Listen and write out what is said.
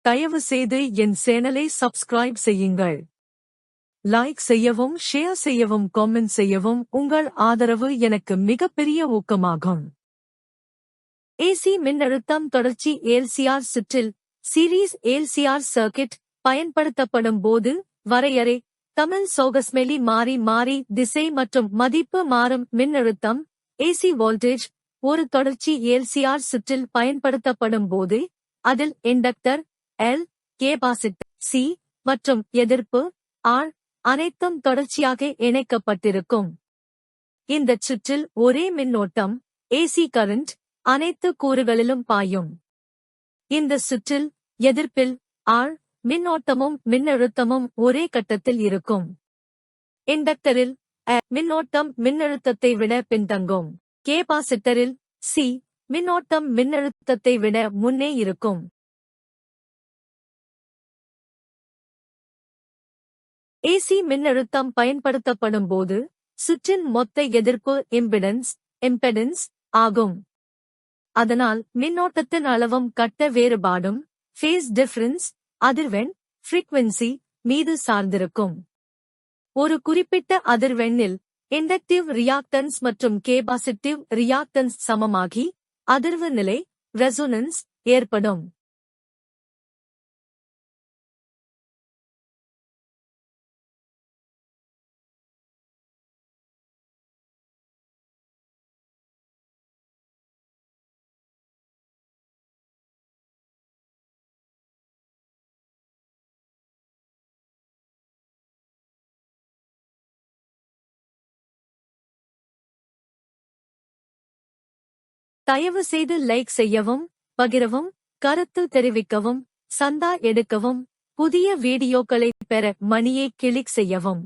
தயவு செய்து என் சேனலை சப்ஸ்கிரைப் செய்யுங்கள். லைக் செய்யவும், ஷேர் செய்யவும், காமெண்ட் செய்யவும். உங்கள் ஆதரவு எனக்கு மிகப்பெரிய ஊக்கமாகும். ஏசி மின்னழுத்தம் தொடர்ச்சி ஏல்சிஆர் சுற்றில் சீரீஸ் ஏல்சிஆர் சர்க்கிட் பயன்படுத்தப்படும் போது வரையறை தமிழ் சோகஸ்மெலி மாறி மாறி திசை மற்றும் மதிப்பு மாறும் மின்னழுத்தம் ஏசி வோல்டேஜ் ஒரு தொடர்ச்சி ஏல்சிஆர் சுற்றில் பயன்படுத்தப்படும் போது அதில் இண்டக்டர் எல், கெபாசிட்டர் சி மற்றும் எதிர்ப்பு ஆர் அனைத்தும் தொடர்ச்சியாக இணைக்கப்பட்டிருக்கும். இந்த சுற்றில் ஒரே மின்னோட்டம் ஏசி கரண்ட் அனைத்து கூறுகளிலும் பாயும். இந்த சுற்றில் எதிர்ப்பில் ஆர் மின்னோட்டமும் மின்னழுத்தமும் ஒரே கட்டத்தில் இருக்கும். இண்டக்டரில் மின்னோட்டம் மின்னழுத்தத்தை விட பின்தங்கும். கெபாசிட்டரில் சி மின்னோட்டம் மின்னழுத்தத்தை விட முன்னே இருக்கும். ஏசி மின்னழுத்தம் பயன்படுத்தப்படும் போது சுற்றின் மொத்த எதிர்ப்பு இம்பெடன்ஸ் ஆகும். அதனால் மின்னோட்டத்தின் அளவும் கட்ட வேறுபாடும் ஃபேஸ் டிஃபரன்ஸ் அதிர்வெண் ஃப்ரீக்வென்சி மீது சார்ந்திருக்கும். ஒரு குறிப்பிட்ட அதிர்வெண்ணில் இண்டக்டிவ் ரியாக்டன்ஸ் மற்றும் கெபாசிட்டிவ் ரியாக்டன்ஸ் சமமாகி அதிர்வு நிலை ரெசோனன்ஸ் ஏற்படும். தயவு செய்து லைக் செய்யவும், பகிரவும், கருத்து தெரிவிக்கவும், சந்தா எடுக்கவும், புதிய வீடியோக்களை பெற மணியை கிளிக் செய்யவும்.